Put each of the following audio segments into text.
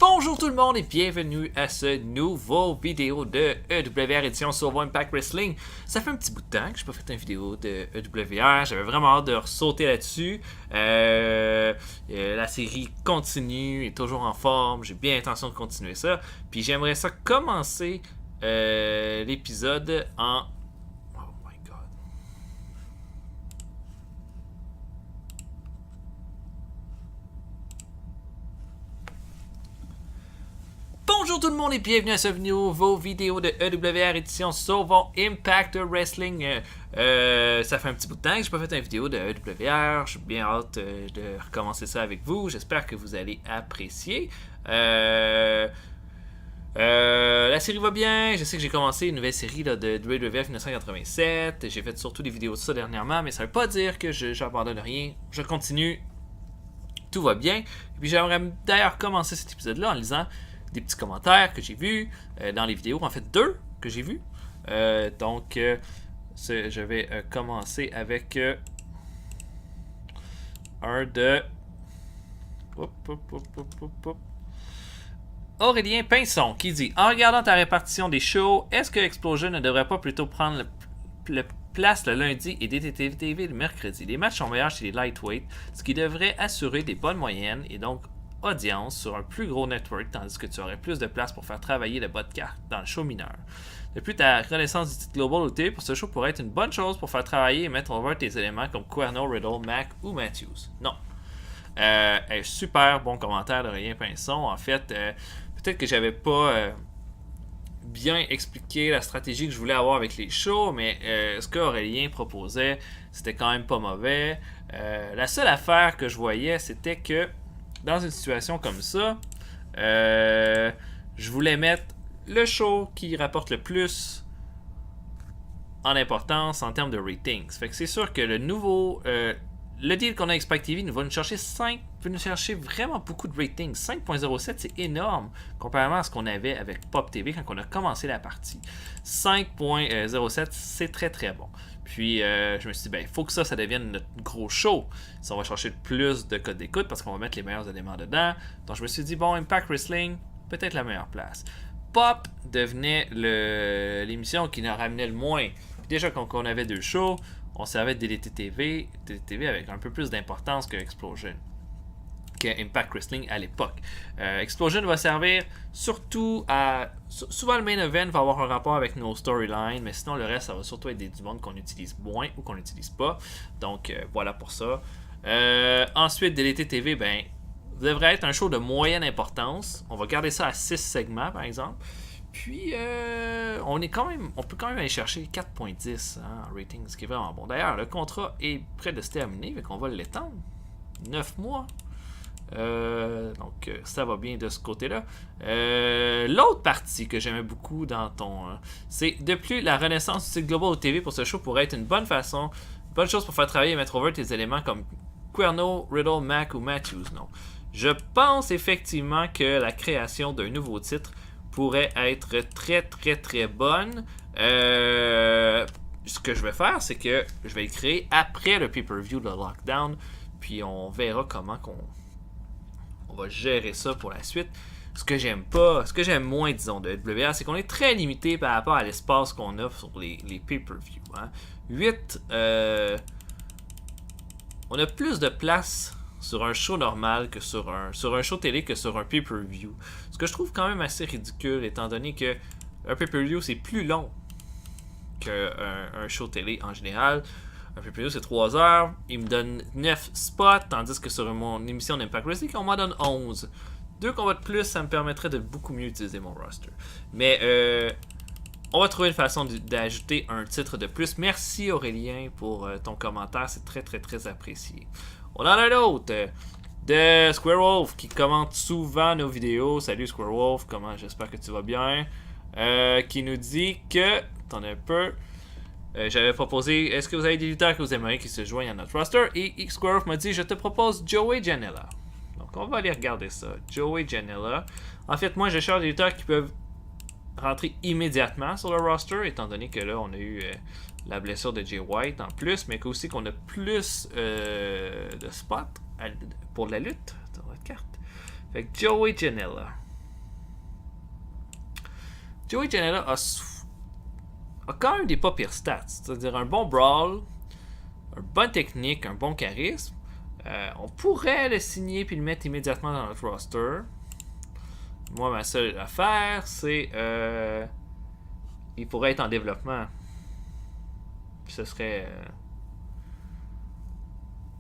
Bonjour tout le monde et bienvenue à ce nouveau vidéo de EWR édition Survivor Impact Wrestling. Ça fait un petit bout de temps que je n'ai pas fait une vidéo de EWR, j'avais vraiment hâte de ressauter là-dessus. La série continue, est toujours en forme, j'ai bien l'intention de continuer ça. Puis j'aimerais ça commencer l'épisode en... Oh my god. Bonjour tout le monde et bienvenue à ce nouveau vidéo de EWR édition Survivor Impact Wrestling. Ça fait un petit bout de temps que je n'ai pas fait une vidéo de EWR. J'ai bien hâte de recommencer ça avec vous. J'espère que vous allez apprécier. La série va bien. Je sais que j'ai commencé une nouvelle série là, de WWF 1987. J'ai fait surtout des vidéos de ça dernièrement, mais ça ne veut pas dire que j'abandonne rien. Je continue. Tout va bien. Et puis j'aimerais d'ailleurs commencer cet épisode-là en lisant des petits commentaires que j'ai vus dans les vidéos, en fait 2 que j'ai vus. Je vais commencer avec un de Aurélien Pinson qui dit: en regardant ta répartition des shows, est-ce que Explosion ne devrait pas plutôt prendre le place le lundi et DTV le mercredi? Les matchs sont meilleurs chez les lightweight, ce qui devrait assurer des bonnes moyennes et donc audience sur un plus gros network, tandis que tu aurais plus de place pour faire travailler le bas de carte dans le show mineur. Depuis ta renaissance du titre Global OT, pour ce show pourrait être une bonne chose pour faire travailler et mettre over tes éléments comme Cuerno, Riddle, Mac ou Matthews. Non. Super bon commentaire d'Aurélien Pinson. En fait, peut-être que j'avais pas bien expliqué la stratégie que je voulais avoir avec les shows, mais ce qu'Aurélien proposait, c'était quand même pas mauvais. La seule affaire que je voyais, c'était que dans une situation comme ça, je voulais mettre le show qui rapporte le plus en importance en termes de ratings. Fait que c'est sûr que le deal qu'on a avec Spike TV va nous chercher vraiment beaucoup de ratings. 5.07, c'est énorme comparément à ce qu'on avait avec Pop TV quand on a commencé la partie. 5.07, c'est très très bon. Puis je me suis dit, il faut que ça devienne notre gros show. Si on va chercher plus de codes d'écoute parce qu'on va mettre les meilleurs éléments dedans. Donc je me suis dit, Impact Wrestling, peut-être la meilleure place. Pop devenait l'émission qui nous ramenait le moins. Puis déjà, quand on avait 2 shows, on servait de DTV avec un peu plus d'importance que Explosion, que Impact Wrestling à l'époque. Explosion va servir surtout à... Souvent le main event va avoir un rapport avec nos storylines, mais sinon le reste, ça va surtout être du monde qu'on utilise moins ou qu'on n'utilise pas. Donc voilà pour ça. Ensuite, DTV, devrait être un show de moyenne importance. On va garder ça à 6 segments, par exemple. Puis, on peut quand même aller chercher 4.10 en rating, ce qui est vraiment bon. D'ailleurs, le contrat est près de se terminer, donc on va l'étendre. 9 mois. Donc, ça va bien de ce côté-là. L'autre partie que j'aimais beaucoup dans c'est de plus la renaissance du site Global TV pour ce show pourrait être une bonne chose pour faire travailler et mettre over tes éléments comme Cuerno, Riddle, Mac ou Matthews. Non. Je pense effectivement que la création d'un nouveau titre pourrait être très très très bonne. Ce que je vais faire, c'est que je vais le créer après le pay-per-view de Lockdown, puis on verra comment on va gérer ça pour la suite. Ce que j'aime moins, disons, de WWR, c'est qu'on est très limité par rapport à l'espace qu'on a sur les pay-per-view. 8, on a plus de place sur un show normal que sur un show télé que sur un pay-per-view. Ce que je trouve quand même assez ridicule, étant donné que un pay-per-view c'est plus long qu'un show télé en général. Un pay-per-view c'est 3 heures, il me donne 9 spots, tandis que sur mon émission d'Impact Wrestling, on m'en donne 11. 2 combats de plus, ça me permettrait de beaucoup mieux utiliser mon roster. Mais on va trouver une façon d'ajouter un titre de plus. Merci Aurélien pour ton commentaire, c'est très très très apprécié. On en a un autre de Squirewolf qui commente souvent nos vidéos. Salut Squirewolf, j'espère que tu vas bien. Qui nous dit que, attendez un peu, j'avais proposé, est-ce que vous avez des lutteurs que vous aimeriez qui se joignent à notre roster? Et Squirewolf m'a dit, je te propose Joey Janela. Donc on va aller regarder ça. Joey Janela. En fait, moi je cherche des lutteurs qui peuvent rentrer immédiatement sur le roster, étant donné que là on a eu la blessure de Jay White en plus, mais aussi qu'on a plus de spots pour la lutte sur notre carte. Fait que Joey Janela. Joey Janela a quand même des pas pires stats. C'est-à-dire un bon brawl, une bonne technique, un bon charisme. On pourrait le signer puis le mettre immédiatement dans notre roster. Moi, ma seule affaire, c'est... il pourrait être en développement. Puis ce serait...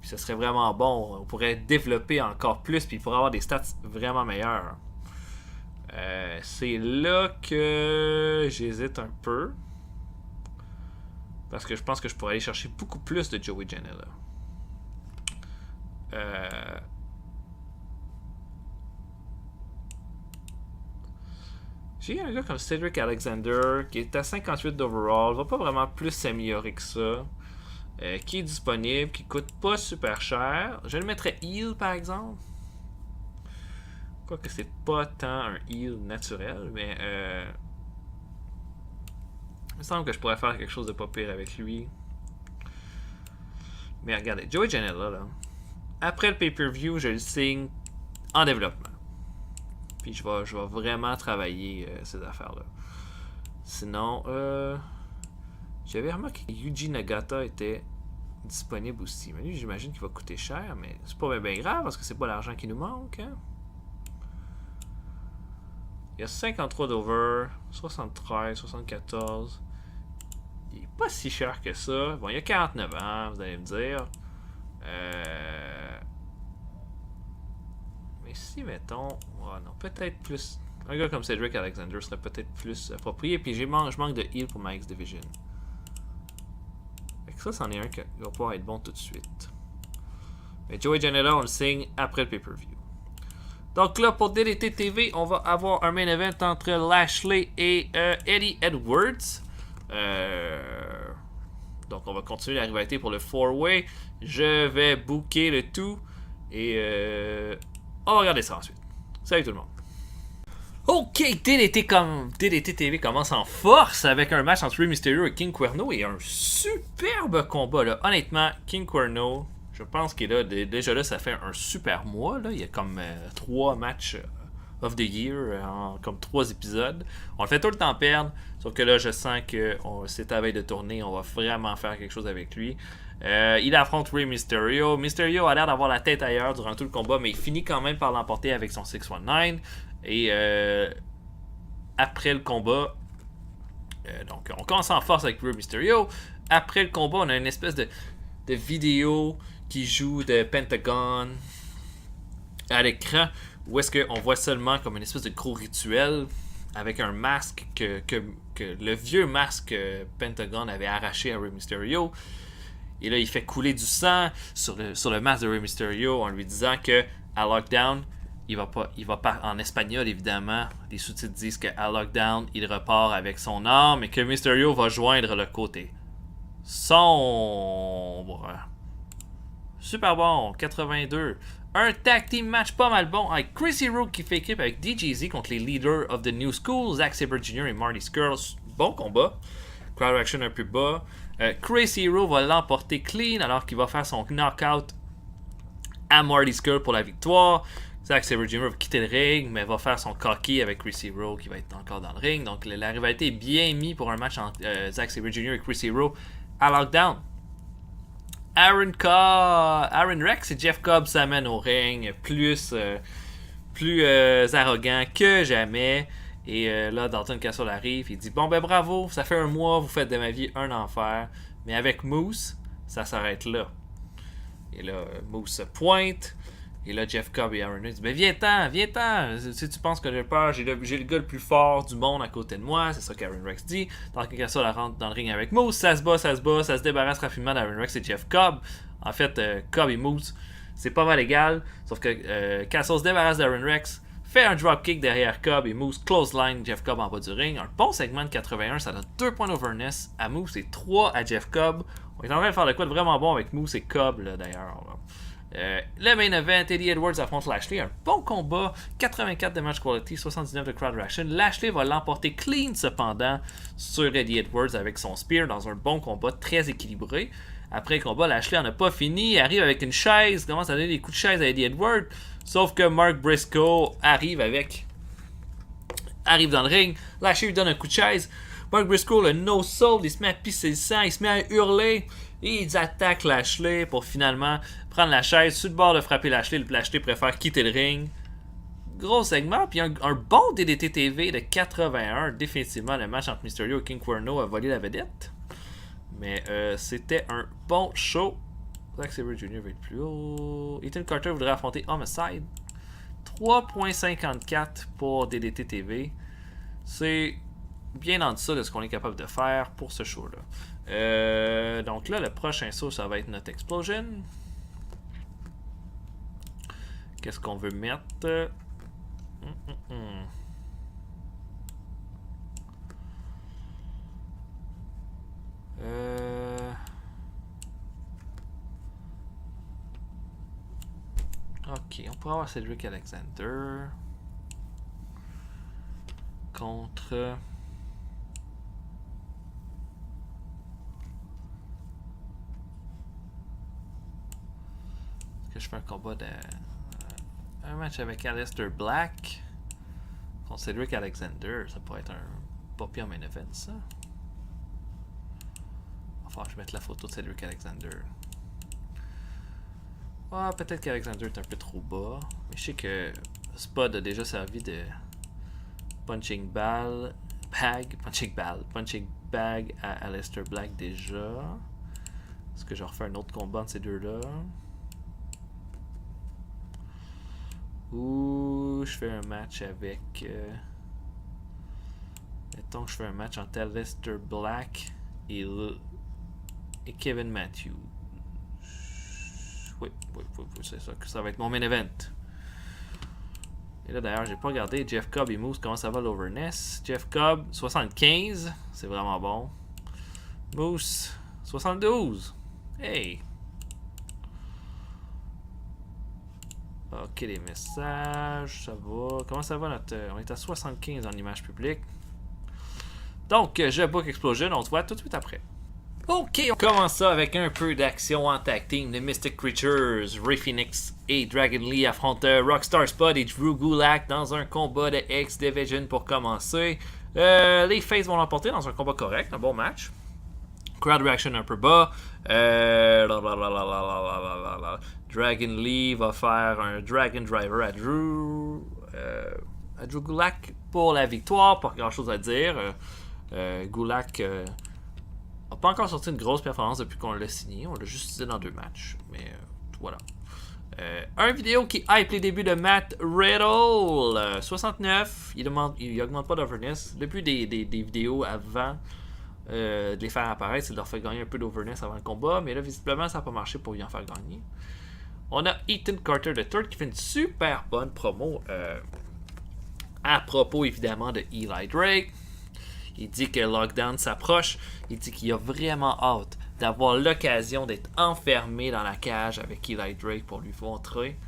puis ce serait vraiment bon. On pourrait développer encore plus, puis il pourrait avoir des stats vraiment meilleurs. C'est là que j'hésite un peu. Parce que je pense que je pourrais aller chercher beaucoup plus de Joey Janela. J'ai un gars comme Cedric Alexander qui est à 58 d'overall, va pas vraiment plus s'améliorer que ça. Qui est disponible, qui coûte pas super cher. Je le mettrais heal par exemple. Quoique c'est pas tant un heal naturel, mais il me semble que je pourrais faire quelque chose de pas pire avec lui. Mais regardez, Joey Janela, là, après le pay-per-view, je le signe en développement. Puis je vais vraiment travailler ces affaires-là. Sinon, j'avais remarqué que Yuji Nagata était disponible aussi. Mais lui, j'imagine qu'il va coûter cher, mais c'est pas bien grave parce que c'est pas l'argent qui nous manque. Hein? Il y a 53 d'over, 73, 74. Il est pas si cher que ça. Bon, il a 49 ans, vous allez me dire. Mais si, mettons... Oh non, peut-être plus... Un gars comme Cedric Alexander serait peut-être plus approprié. Puis je manque de heal pour ma X-Division. Ça, c'en est un qui va pouvoir être bon tout de suite. Mais Joey Janela, on le signe après le pay-per-view. Donc là, pour DDT TV, on va avoir un main event entre Lashley et Eddie Edwards. Donc on va continuer la rivalité pour le 4-way. Je vais booker le tout. Et on va regarder ça ensuite. Salut tout le monde. Ok, DDT TV commence en force avec un match entre Rey Mysterio et King Cuerno et un superbe combat là. Honnêtement, King Cuerno, je pense qu'il est là, déjà là, ça fait un super mois là. Il y a comme 3 matchs of the year, comme 3 épisodes. On le fait tout le temps perdre, sauf que là je sens que c'est à veille de tourner, on va vraiment faire quelque chose avec lui. Il affronte Rey Mysterio. Mysterio a l'air d'avoir la tête ailleurs durant tout le combat, mais il finit quand même par l'emporter avec son 619. Et après le combat, donc on commence en force avec Rey Mysterio. Après le combat, on a une espèce de vidéo qui joue de Pentagon à l'écran, où est-ce qu'on voit seulement comme une espèce de gros rituel avec un masque que le vieux masque Pentagon avait arraché à Rey Mysterio. Et là, il fait couler du sang sur le masque de Rey Mysterio en lui disant que à Lockdown, il va pas en espagnol évidemment. Les sous-titres disent qu'à Lockdown, il repart avec son arme et que Mysterio va joindre le côté sombre. Super bon, 82. Un tag team match pas mal bon avec Chris Hero qui fait équipe avec DJZ contre les leaders of the New School, Zack Sabre Jr. et Marty Scurll. Bon combat. Crowd action un peu bas. Chris Hero va l'emporter clean alors qu'il va faire son knockout à Marty Scurll pour la victoire. Zack Sabre Jr. va quitter le ring, mais va faire son cocky avec Chris Hero qui va être encore dans le ring. Donc la rivalité est bien mise pour un match entre Zack Sabre Jr. et Chris Hero à Lockdown. Aaron Rex et Jeff Cobb s'amènent au ring plus arrogant que jamais. Et là, Dalton Castle arrive, il dit bon ben bravo, ça fait un mois, vous faites de ma vie un enfer. Mais avec Moose, ça s'arrête là. Et là, Moose se pointe. Et là, Jeff Cobb et Aaron Rex disent ben viens-t'en. Si tu penses que j'ai peur, j'ai le gars le plus fort du monde à côté de moi. C'est ça qu'Aaron Rex dit. Dalton Castle rentre dans le ring avec Moose. Ça se bat, ça se débarrasse rapidement d'Aaron Rex et Jeff Cobb. En fait, Cobb et Moose, c'est pas mal égal. Sauf que Castle se débarrasse d'Aaron Rex. Fait un dropkick derrière Cobb et Moose close line Jeff Cobb en bas du ring. Un bon segment de 81, ça donne 2 points d'overness à Moose et 3 à Jeff Cobb. On est en train de faire de quoi de vraiment bon avec Moose et Cobb là, d'ailleurs. Le main event, Eddie Edwards affronte Lashley. Un bon combat, 84 de match quality, 79 de crowd reaction. Lashley va l'emporter clean cependant sur Eddie Edwards avec son spear dans un bon combat très équilibré. Après le combat, Lashley en a pas fini, il arrive avec une chaise, commence à donner des coups de chaise à Eddie Edwards. Sauf que Mark Briscoe arrive avec arrive dans le ring. Lashley lui donne un coup de chaise. Mark Briscoe, le no-soul, il se met à pisser le sang, il se met à hurler. Et ils attaquent Lashley pour finalement prendre la chaise sur le bord de frapper Lashley. Le Lashley préfère quitter le ring. Gros segment, puis un bon DDT TV de 81. Définitivement, le match entre Mysterio et King Cuerno a volé la vedette. Mais c'était un bon show. Zack Sabre Jr. va être plus haut. Ethan Carter voudrait affronter Homicide. 3.54 pour DDT TV. C'est bien en dessous de ce qu'on est capable de faire pour ce show-là. Donc là, le prochain show, ça va être notre Explosion. Qu'est-ce qu'on veut mettre? Ok, on pourrait avoir Cedric Alexander contre est-ce que je fais un combat de un match avec Aleister Black contre Cedric Alexander? Ça pourrait être un pas pire main event, ça. Enfin, je vais mettre la photo de Cedric Alexander. Ah, peut-être qu'Alexander est un peu trop bas. Mais je sais que Spud a déjà servi de punching bag à Aleister Black déjà. Est-ce que je refais un autre combat entre ces deux-là? Ou je fais un match avec... mettons que je fais un match entre Aleister Black et Kevin Matthews. Oui, c'est ça que ça va être mon main event. Et là d'ailleurs, j'ai pas regardé Jeff Cobb et Moose comment ça va l'overness. Jeff Cobb 75, c'est vraiment bon. Moose 72. Hey. Ok, les messages, ça va. Comment ça va notre... On est à 75 en image publique. Donc, je book Explosion, on se voit tout de suite après. Ok, on commence ça avec un peu d'action en tag team. Les Mystic Creatures, Rey Fénix et Dragon Lee affrontent Rockstar Spud et Drew Gulak dans un combat de X-Division pour commencer. Les Faces vont l'emporter dans un combat correct, un bon match. Crowd reaction un peu bas. Dragon Lee va faire un Dragon Driver à Drew Gulak pour la victoire. Pas grand chose à dire. Gulak n'a pas encore sorti une grosse performance depuis qu'on l'a signé. On l'a juste utilisé dans 2 matchs. Mais voilà. Un vidéo qui hype les débuts de Matt Riddle. 69. Il augmente pas d'overness. Le but des vidéos avant de les faire apparaître, c'est de leur faire gagner un peu d'overness avant le combat. Mais là, visiblement, ça n'a pas marché pour lui en faire gagner. On a Ethan Carter de Third qui fait une super bonne promo à propos évidemment de Eli Drake. Il dit que le lockdown s'approche. Il dit qu'il a vraiment hâte d'avoir l'occasion d'être enfermé dans la cage avec Eli Drake pour lui montrer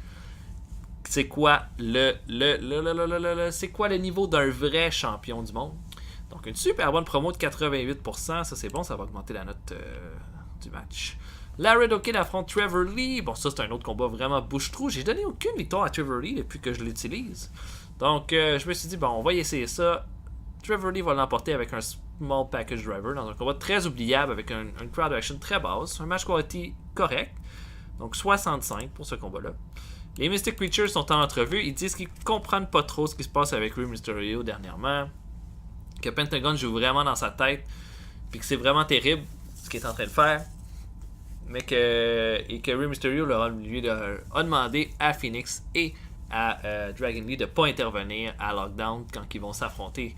c'est quoi c'est quoi le niveau d'un vrai champion du monde. Donc une super bonne promo de 88%, ça c'est bon, ça va augmenter la note du match. Laredo Kid affronte Trevor Lee. Bon, ça c'est un autre combat vraiment bouche-trou. J'ai donné aucune victoire à Trevor Lee depuis que je l'utilise. Donc je me suis dit, bon, on va essayer ça. Trevor Lee va l'emporter avec un small package driver dans un combat très oubliable avec un crowd action très basse. Un match quality correct. Donc 65 pour ce combat-là. Les Mystic Creatures sont en entrevue. Ils disent qu'ils comprennent pas trop ce qui se passe avec Rey Mysterio dernièrement. Que Pentagon joue vraiment dans sa tête. Puis que c'est vraiment terrible ce qu'il est en train de faire. Mais que Rey Mysterio lui a demandé à Phoenix et à Dragon Lee de ne pas intervenir à Lockdown quand ils vont s'affronter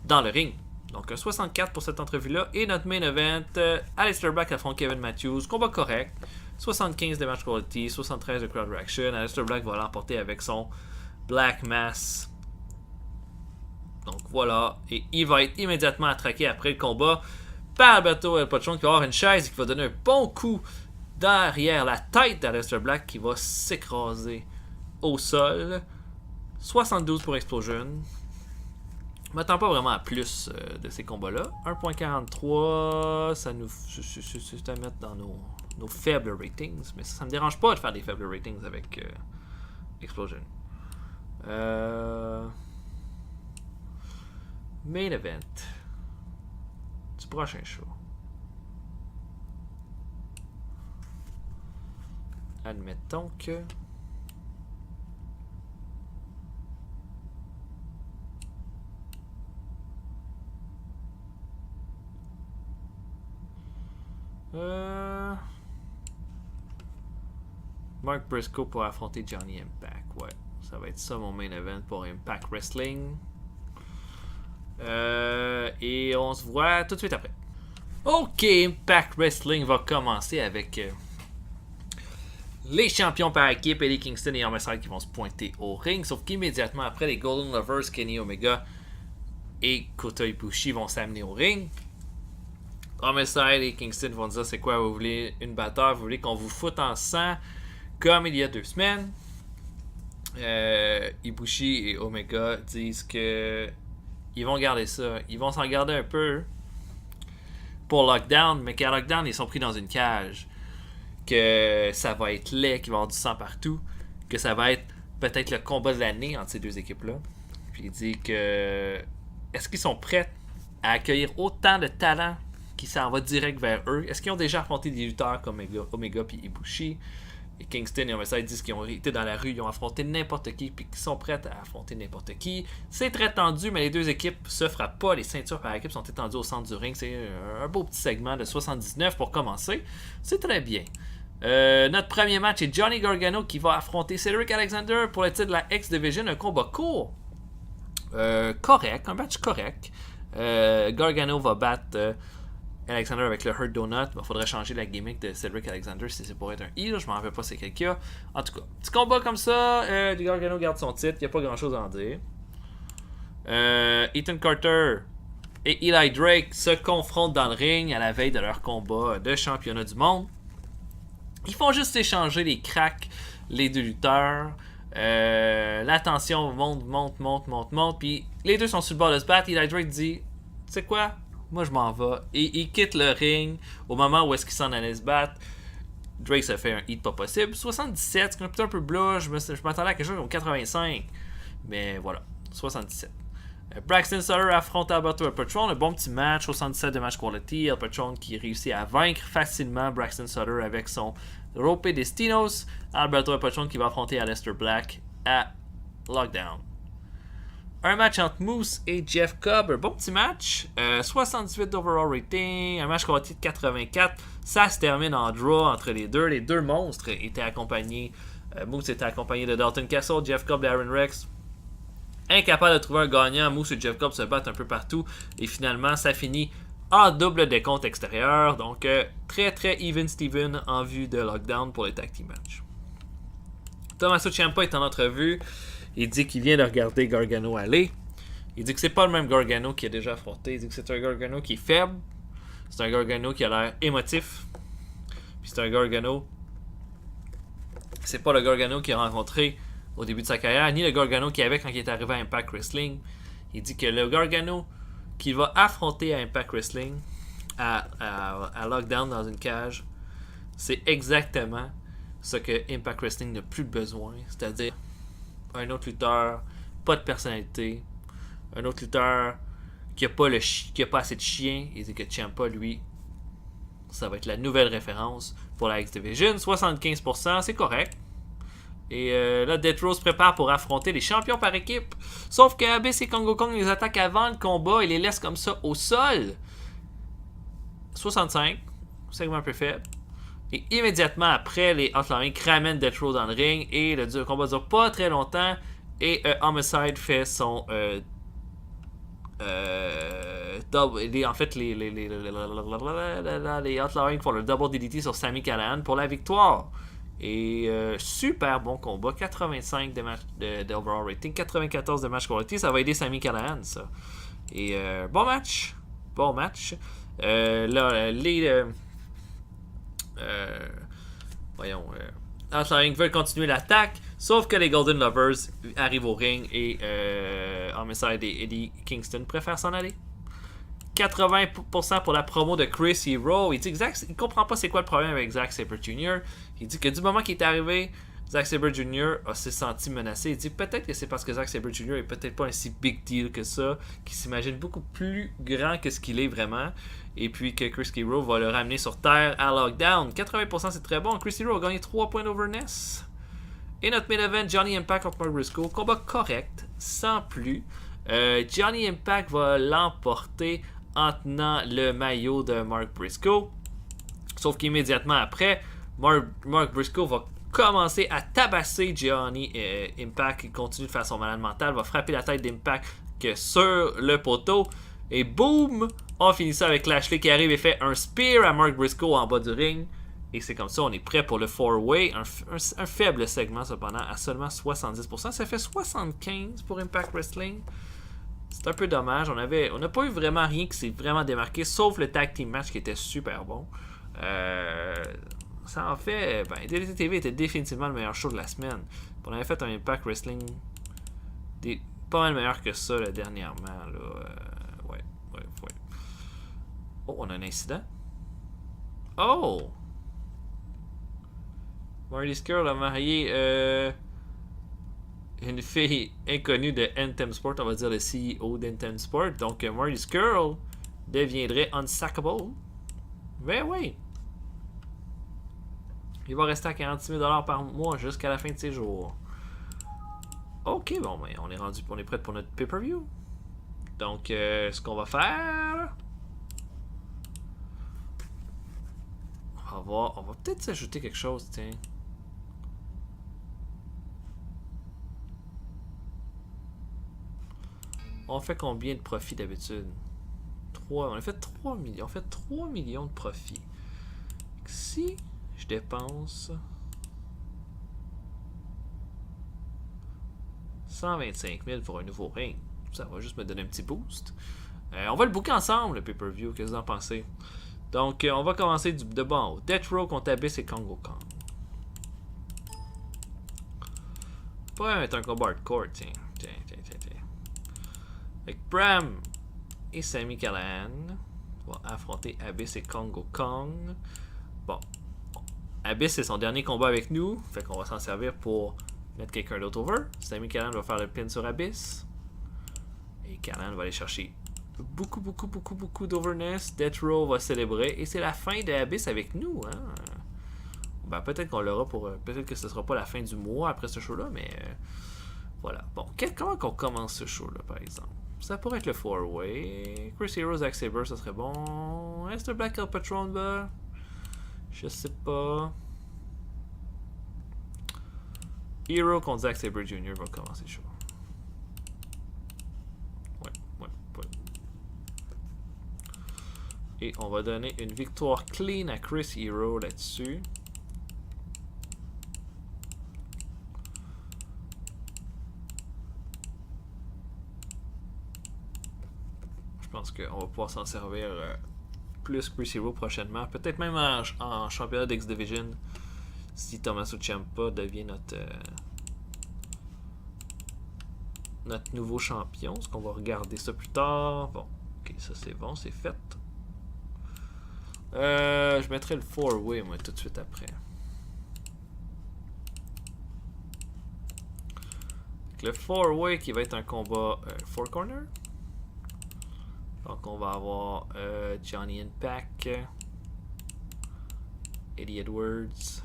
dans le ring. Donc un 64 pour cette entrevue-là. Et notre main event, Aleister Black affronte Kevin Matthews. Combat correct. 75 de match quality, 73 de crowd reaction. Aleister Black va l'emporter avec son Black Mass. Donc voilà. Et il va être immédiatement attraqué après le combat par Alberto El Patron qui va avoir une chaise et qui va donner un bon coup derrière la tête d'Aleister Black qui va s'écraser au sol. 72 pour Explosion. Je m'attends pas vraiment à plus de ces combats-là. 1.43, ça nous c'est à mettre dans nos faibles ratings, mais ça me dérange pas de faire des faibles ratings avec Explosion. Main event du prochain show. Admettons que... Mark Briscoe pour affronter Johnny Impact. Ouais, ça va être ça mon main event pour Impact Wrestling. Et on se voit tout de suite après. Ok, Impact Wrestling va commencer avec les champions par équipe, Eddie Kingston et Homicide qui vont se pointer au ring. Sauf qu'immédiatement après, les Golden Lovers, Kenny Omega et Kota Ibushi vont s'amener au ring. Homicide et Kingston vont dire c'est quoi, vous voulez une bataille, vous voulez qu'on vous foute en sang comme il y a 2 semaines. Ibushi et Omega disent que ils vont garder ça, ils vont s'en garder un peu pour Lockdown, mais qu'à Lockdown ils sont pris dans une cage, que ça va être laid, qu'il va y avoir du sang partout, que ça va être peut-être le combat de l'année entre ces 2 équipes là. Puis il dit que est-ce qu'ils sont prêts à accueillir autant de talent qui s'en va direct vers eux? Est-ce qu'ils ont déjà affronté des lutteurs comme Omega puis Ibushi? Et Kingston et Homicide disent qu'ils ont été dans la rue, ils ont affronté n'importe qui, puis qu'ils sont prêts à affronter n'importe qui. C'est très tendu, mais les 2 équipes se frappent pas. Les ceintures par équipe sont étendues au centre du ring. C'est un beau petit segment de 79 pour commencer. C'est très bien. Notre premier match est Johnny Gargano qui va affronter Cedric Alexander pour le titre de la X-Division. Un combat court. Correct, un match correct. Gargano va battre Alexander avec le Hurt Donut. Il faudrait changer la gimmick de Cedric Alexander si c'est pour être un heel. Je m'en rappelle pas c'est quel cas. En tout cas, petit combat comme ça. Gargano garde son titre. Il n'y a pas grand chose à en dire. Ethan Carter et Eli Drake se confrontent dans le ring à la veille de leur combat de championnat du monde. Ils font juste échanger les cracks, les 2 lutteurs. La tension monte. Puis les 2 sont sur le bord de se battre. Eli Drake dit, tu sais quoi? Moi je m'en vais. Et il quitte le ring au moment où est-ce qu'il s'en allait se battre. Drake se fait un hit pas possible. 77, c'est un peu blush. Je m'attendais à quelque chose comme 85. Mais voilà, 77. Braxton Sutter affronte Alberto El Patron. Un bon petit match, 77 de match quality. El Patron qui réussit à vaincre facilement Braxton Sutter avec son Rope Destinos. Alberto El Patron qui va affronter Aleister Black à Lockdown. Un match entre Moose et Jeff Cobb, un bon petit match, 78 d'overall rating, un match quality de 84, ça se termine en draw entre les deux. Les 2 monstres étaient accompagnés, Moose était accompagné de Dalton Castle, Jeff Cobb d'Aaron Rex. Incapable de trouver un gagnant, Moose et Jeff Cobb se battent un peu partout et finalement ça finit en double décompte extérieur, donc très très even Steven en vue de Lockdown pour les tag team match. Tommaso Ciampa est en entrevue. Il dit qu'il vient de regarder Gargano aller. Il dit que c'est pas le même Gargano qu'il a déjà affronté. Il dit que c'est un Gargano qui est faible. C'est un Gargano qui a l'air émotif. Puis c'est un Gargano... C'est pas le Gargano qu'il a rencontré au début de sa carrière, ni le Gargano qu'il avait quand il est arrivé à Impact Wrestling. Il dit que le Gargano qu'il va affronter à Impact Wrestling, à Lockdown dans une cage, c'est exactement ce que Impact Wrestling n'a plus besoin. C'est-à-dire un autre lutteur, pas de personnalité, un autre lutteur qui a pas assez de chien. Il dit que Ciampa, lui, ça va être la nouvelle référence pour la X-Division. 75%, c'est correct. Et là, Death Row se prépare pour affronter les champions par équipe. Sauf que Abyss et Kongo Kong les attaquent avant le combat et les laissent comme ça au sol. 65, segment un peu faible. Et immédiatement après, les Outlaws ramènent Death Row dans le ring et le combat dure pas très longtemps. Et Homicide fait son en fait les Outlaws font le double DDT sur Sami Callihan pour la victoire. Et super bon combat, 85 de overall rating, 94 de match quality, ça va aider Sami Callihan ça. Et bon match. Là les Outlaws veulent continuer l'attaque, sauf que les Golden Lovers arrivent au ring et Homicide et Eddie Kingston préfèrent s'en aller. 80% pour la promo de Chris Hero. Il dit que il comprend pas c'est quoi le problème avec Zack Sabre Jr. Il dit que du moment qu'il est arrivé Zack Sabre Jr. s'est senti menacé. Il dit peut-être que c'est parce que Zack Sabre Jr. est peut-être pas un si big deal que ça, qu'il s'imagine beaucoup plus grand que ce qu'il est vraiment. Et puis que Chris Hero va le ramener sur terre à Lockdown. 80% c'est très bon. Chris Hero a gagné 3 points d'overness. Et notre main event, Johnny Impact contre Mark Briscoe. Combat correct, sans plus. Johnny Impact va l'emporter en tenant le maillot de Mark Briscoe. Sauf qu'immédiatement après, Mark Briscoe va commencer à tabasser Johnny Impact. Il continue de faire son malade mental, va frapper la tête d'Impact sur le poteau. Et boum! On finit ça avec Lashley qui arrive et fait un spear à Mark Briscoe en bas du ring. Et c'est comme ça, on est prêt pour le 4-way. Un faible segment cependant, à seulement 70%. Ça fait 75% pour Impact Wrestling. C'est un peu dommage. On n'a pas eu vraiment rien qui s'est vraiment démarqué, sauf le tag team match qui était super bon. Ça en fait, DDT TV était définitivement le meilleur show de la semaine. On avait fait un Impact Wrestling pas mal meilleur que ça là, dernièrement. Là. Ouais. Oh, on a un incident. Oh! Marty Scurll a marié une fille inconnue de Anthem Sport, on va dire le CEO d'Anthem Sport. Donc Marty Scurll deviendrait unsackable. Ben oui! Il va rester à 46 000$ par mois jusqu'à la fin de ses jours. Ok, bon, ben, on est prêt pour notre pay-per-view. Donc, ce qu'on va faire... On va peut-être s'ajouter quelque chose, tiens. On fait combien de profits d'habitude? 3. On a fait 3 millions. On fait 3 millions de profits. Si je dépense 125 000 pour un nouveau ring, ça va juste me donner un petit boost. On va le booker ensemble, le pay-per-view. Qu'est-ce que vous en pensez? Donc, on va commencer de bon en haut. Death Row contre Abyss et Congo Kong. On pourrait mettre un combat hardcore, tiens. Avec Bram et Sami Callihan vont affronter Abyss et Congo Kong. Bon. Abyss, c'est son dernier combat avec nous. Fait qu'on va s'en servir pour mettre quelqu'un d'autre over. Sami Callihan va faire le pin sur Abyss. Et Callihan va aller chercher beaucoup d'overness. Death Row va célébrer. Et c'est la fin de Abyss avec nous. Hein? Ben, peut-être qu'on l'aura pour... peut-être que ce sera pas la fin du mois après ce show-là, mais... voilà. Bon, comment qu'on commence ce show-là, par exemple? Ça pourrait être le 4-way. Chris Hero, Zack Sabre, ça serait bon. Est-ce que Black Hell Patron, bah? Je sais pas. Hero contre Zack Sabre Jr. va commencer le show. Ouais. Et on va donner une victoire clean à Chris Hero là-dessus. Je pense qu'on va pouvoir s'en servir plus Chris Hero prochainement. Peut-être même en championnat d'X-Division. Si Tommaso Ciampa devient notre nouveau champion. Est-ce qu'on va regarder ça plus tard? Bon, ok, ça c'est bon, c'est fait. Je mettrai le 4-way moi tout de suite après. Le 4-way qui va être un combat 4 corner. Donc on va avoir Johnny Impact, Eddie Edwards,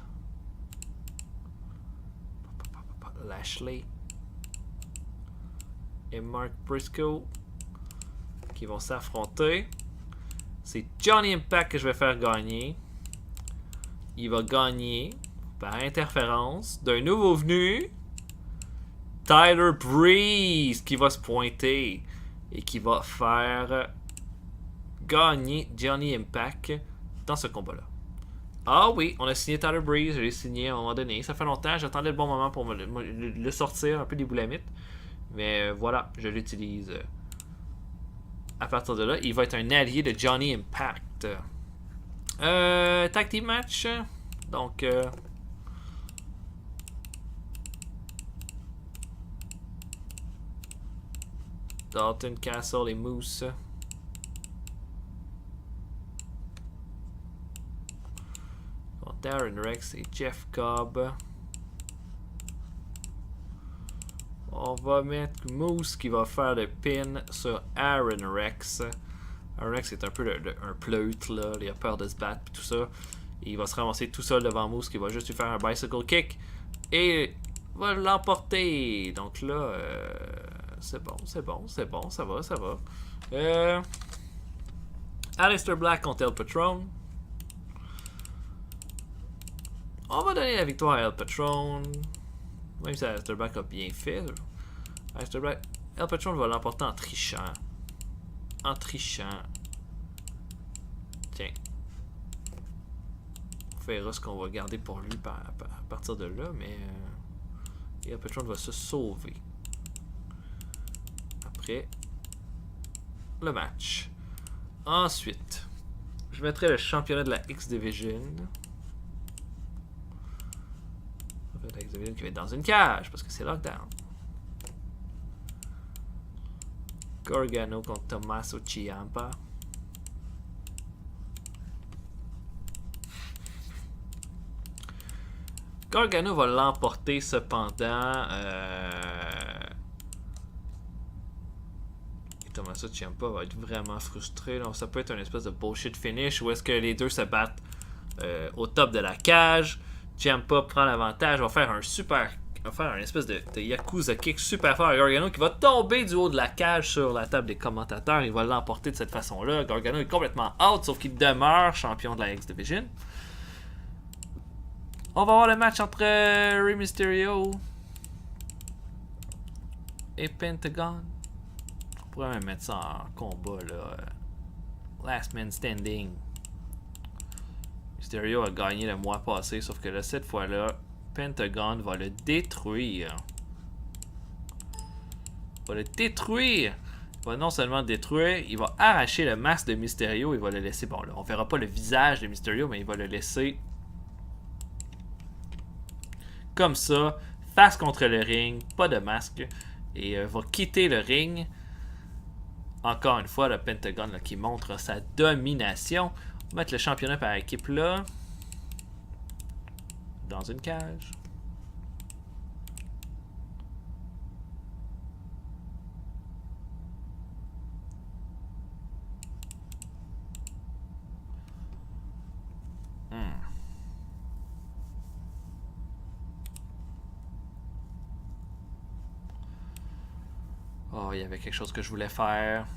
Lashley et Mark Briscoe qui vont s'affronter. C'est Johnny Impact que je vais faire gagner. Il va gagner par interférence d'un nouveau venu, Tyler Breeze, qui va se pointer et qui va faire gagner Johnny Impact dans ce combat-là. Ah oui, on a signé Tyler Breeze, je l'ai signé à un moment donné. Ça fait longtemps, j'attendais le bon moment pour le sortir, un peu des boulamites. Mais voilà, je l'utilise. À partir de là, il va être un allié de Johnny Impact. Tag team match. Donc... Dalton Castle et Moose. Darren Rex et Jeff Cobb. On va mettre Moose qui va faire le pin sur Aaron Rex. Aaron Rex est un peu un pleutre, là. Il a peur de se battre et tout ça. Il va se ramasser tout seul devant Moose qui va juste lui faire un bicycle kick. Et va l'emporter. Donc là, c'est bon, ça va. Aleister Black contre El Patron. On va donner la victoire à El Patron. Même si Aleister Black a bien fait. Aleister Black, El Patron va l'emporter en trichant. Tiens. On verra ce qu'on va garder pour lui à partir de là, mais El Patron va se sauver. Après le match. Ensuite, je mettrai le championnat de la X-Division. La X-Division qui va être dans une cage parce que c'est lockdown. Gargano contre Tommaso Ciampa. Gargano va l'emporter cependant. Tommaso Ciampa va être vraiment frustré. Donc ça peut être une espèce de bullshit finish où est-ce que les deux se battent au top de la cage. Ciampa prend l'avantage, va faire un espèce de Yakuza kick super fort à Gargano qui va tomber du haut de la cage sur la table des commentateurs. Il va l'emporter de cette façon-là. Gargano est complètement out, sauf qu'il demeure champion de la X-Division. On va voir le match entre Rey Mysterio et Pentagon. On pourrait même mettre ça en combat, là. Last Man Standing. Mysterio a gagné le mois passé, sauf que là, cette fois-là, Pentagon va le détruire. Il va non seulement le détruire, il va arracher le masque de Mysterio. Il va le laisser, bon là, on verra pas le visage de Mysterio, mais il va le laisser comme ça, face contre le ring, pas de masque, et va quitter le ring. Encore une fois, le Pentagon là, qui montre sa domination. On va mettre le championnat par équipe là. Dans une cage. Oh, il y avait quelque chose que je voulais faire.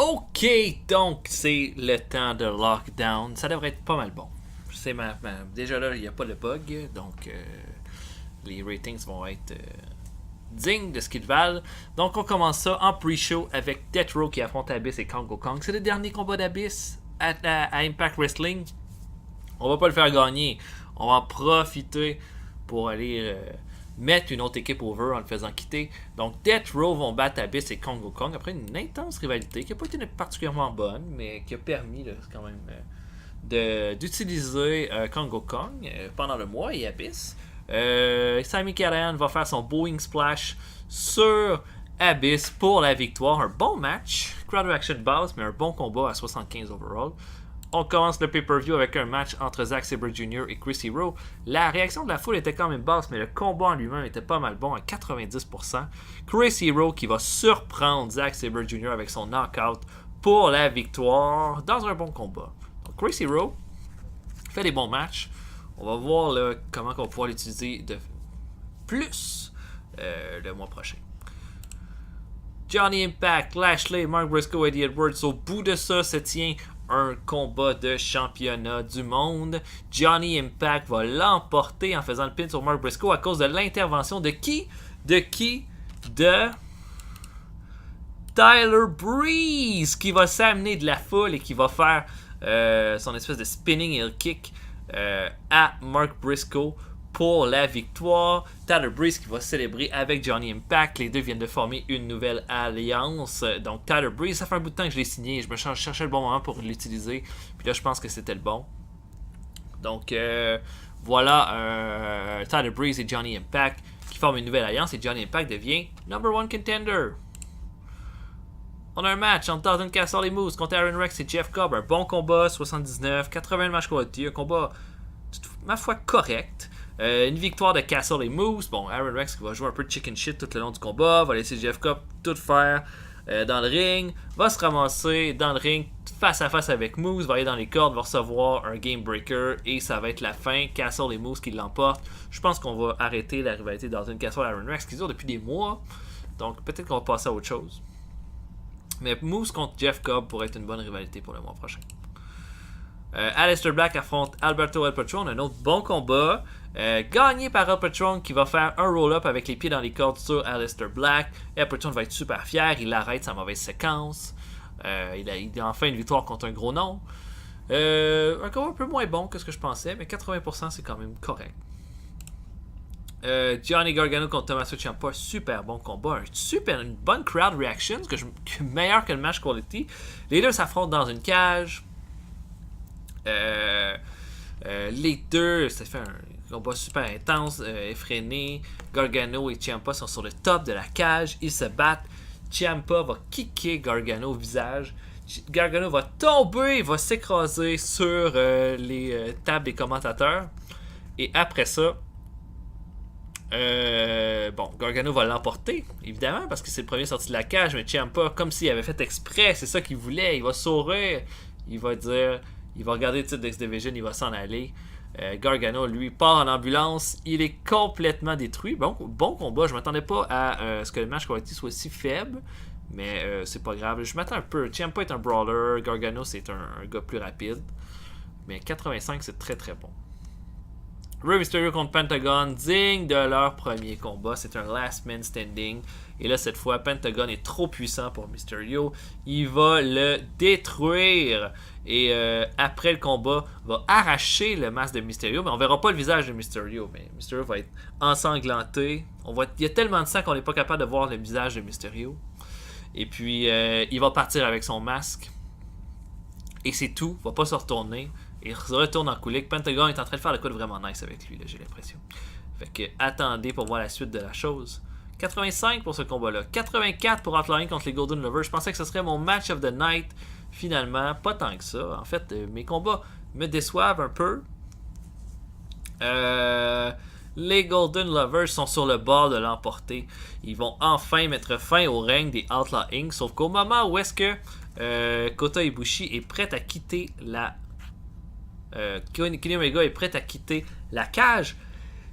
Ok, donc c'est le temps de lockdown. Ça devrait être pas mal bon. C'est déjà là, il n'y a pas de bug, donc les ratings vont être dignes de ce qu'ils valent. Donc on commence ça en pre-show avec Death Row qui affronte Abyss et Kongo Kong. C'est le dernier combat d'Abyss à Impact Wrestling. On va pas le faire gagner. On va en profiter pour aller mettre une autre équipe over en le faisant quitter. Donc Death Row vont battre Abyss et Kongo Kong après une intense rivalité qui n'a pas été particulièrement bonne, mais qui a permis là, quand même d'utiliser Kongo Kong pendant le mois et Abyss. Sami Callihan va faire son Boeing Splash sur Abyss pour la victoire. Un bon match, crowd reaction basse, mais un bon combat à 75 overall. On commence le pay-per-view avec un match entre Zack Sabre Jr. et Chris Hero. La réaction de la foule était quand même basse, mais le combat en lui-même était pas mal bon à 90%. Chris Hero qui va surprendre Zack Sabre Jr. avec son knockout pour la victoire dans un bon combat. Donc Chris Hero fait des bons matchs. On va voir là, comment on va pouvoir l'utiliser de plus le mois prochain. Johnny Impact, Lashley, Mark Briscoe, Eddie Edwards. Au bout de ça se tient un combat de championnat du monde. Johnny Impact va l'emporter en faisant le pin sur Mark Briscoe à cause de l'intervention de qui? De Tyler Breeze qui va s'amener de la foule et qui va faire son espèce de spinning heel kick à Mark Briscoe pour la victoire. Tyler Breeze qui va célébrer avec Johnny Impact. Les deux viennent de former une nouvelle alliance. Donc Tyler Breeze, ça fait un bout de temps que je l'ai signé. Je me cherchais le bon moment pour l'utiliser. Puis là, je pense que c'était le bon. Donc voilà, Tyler Breeze et Johnny Impact qui forment une nouvelle alliance. Et Johnny Impact devient number one contender. On a un match entre Dalton Castle et Moose contre Aaron Rex et Jeff Cobb. Un bon combat, 79, 80 match quality. Un combat, ma foi, correct. Une victoire de Castle et Moose. Bon, Aaron Rex qui va jouer un peu de chicken shit tout le long du combat. Va laisser Jeff Cobb tout faire dans le ring. Va se ramasser dans le ring face à face avec Moose. Va aller dans les cordes. Va recevoir un game breaker. Et ça va être la fin. Castle et Moose qui l'emportent. Je pense qu'on va arrêter la rivalité de Dalton Castle et Aaron Rex qui dure depuis des mois. Donc peut-être qu'on va passer à autre chose. Mais Moose contre Jeff Cobb pourrait être une bonne rivalité pour le mois prochain. Aleister Black affronte Alberto El Patron, un autre bon combat. Gagné par El Patron qui va faire un roll-up avec les pieds dans les cordes sur Aleister Black. El Patron va être super fier, il arrête sa mauvaise séquence. Il a enfin une victoire contre un gros nom. Un combat un peu moins bon que ce que je pensais, mais 80% c'est quand même correct. Johnny Gargano contre Tommaso Ciampa, super bon combat, une bonne crowd reaction, meilleur que le match quality. Les deux s'affrontent dans une cage. Les deux, ça fait un combat super intense, effréné. Gargano et Ciampa sont sur le top de la cage, ils se battent. Ciampa va kicker Gargano au visage. Gargano va tomber, va s'écraser sur les tables des commentateurs. Et après ça, Gargano va l'emporter, évidemment, parce que c'est le premier sorti de la cage, mais Ciampa, comme s'il avait fait exprès, c'est ça qu'il voulait, il va sourire, il va dire, il va regarder le titre d'X Division, il va s'en aller. Gargano, lui, part en ambulance, il est complètement détruit. Bon combat, je m'attendais pas à ce que le match quality soit si faible, mais c'est pas grave, je m'attends un peu. Ciampa est un brawler, Gargano c'est un gars plus rapide, mais 85 c'est très très bon. Rey Mysterio contre Pentagon, digne de leur premier combat. C'est un last man standing. Et là, cette fois, Pentagon est trop puissant pour Mysterio. Il va le détruire. Et après le combat, va arracher le masque de Mysterio. Mais on verra pas le visage de Mysterio. Mais Mysterio va être ensanglanté. Il y a tellement de sang qu'on n'est pas capable de voir le visage de Mysterio. Et puis, il va partir avec son masque. Et c'est tout. Il va pas se retourner. Il se retourne en coulique. Pentagon est en train de faire le coup de vraiment nice avec lui, là, j'ai l'impression. Fait que attendez pour voir la suite de la chose. 85 pour ce combat-là. 84 pour Hotline contre les Golden Lovers. Je pensais que ce serait mon match of the night. Finalement, pas tant que ça. En fait, mes combats me déçoivent un peu. Les Golden Lovers sont sur le bord de l'emporter. Ils vont enfin mettre fin au règne des Outlaw Inc. Sauf qu'au moment où est-ce que Kota Ibushi est prêt à quitter la... Kenny Omega est prêt à quitter la cage,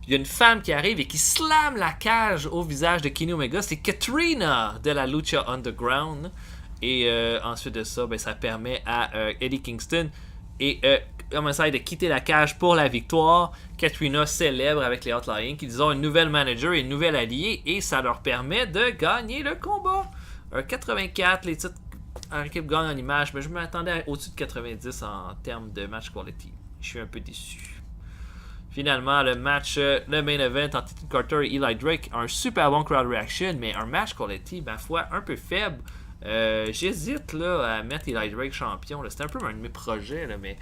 il y a une femme qui arrive et qui slame la cage au visage de Kenny Omega. C'est Katrina de la Lucha Underground. Et ensuite de ça, ben, ça permet à Eddie Kingston et Homicide de quitter la cage pour la victoire. Katrina célèbre avec les Outlying qu'ils ont une nouvelle manager et une nouvelle alliée et ça leur permet de gagner le combat. Un 84, les titres en équipe gagnent en image, mais je m'attendais au-dessus de 90 en termes de match quality. Je suis un peu déçu. Finalement, le match, le main event entre Ethan Carter et Eli Drake, un super bon crowd reaction, mais un match quality, ma foi, un peu faible. J'hésite là, à mettre Eli Drake champion. C'était un peu un de mes projets, là, mais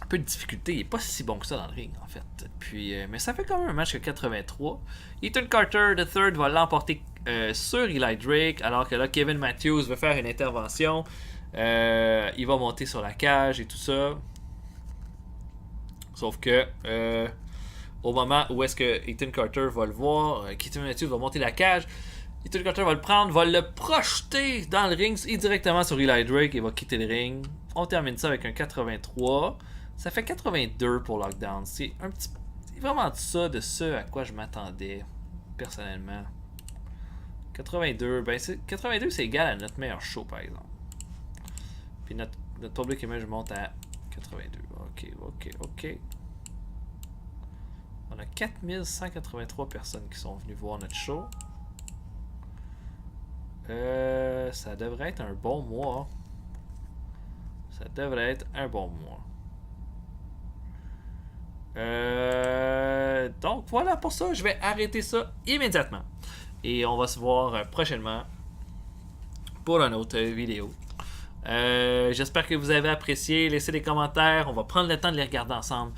un peu de difficulté. Il n'est pas si bon que ça dans le ring, en fait. Puis, mais ça fait quand même un match de 83. Ethan Carter III va l'emporter sur Eli Drake, alors que là, Kevin Matthews veut faire une intervention. Il va monter sur la cage et tout ça. Sauf que au moment où est-ce que Ethan Carter va le voir, Kevin Matthews va monter la cage, Ethan Carter va le prendre, va le projeter dans le ring et directement sur Eli Drake et va quitter le ring. On termine ça avec un 83. Ça fait 82 pour Lockdown. C'est vraiment de ce à quoi je m'attendais personnellement. 82, ben 82 c'est égal à notre meilleur show par exemple. Puis notre public image monte à 82. Ok. On a 4183 personnes qui sont venues voir notre show. Ça devrait être un bon mois. Donc voilà pour ça. Je vais arrêter ça immédiatement. Et on va se voir prochainement pour une autre vidéo. J'espère que vous avez apprécié. Laissez des commentaires. On va prendre le temps de les regarder ensemble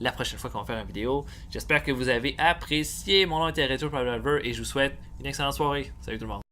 la prochaine fois qu'on va faire une vidéo. J'espère que vous avez apprécié. Mon nom était Retro Pablo et je vous souhaite une excellente soirée. Salut tout le monde.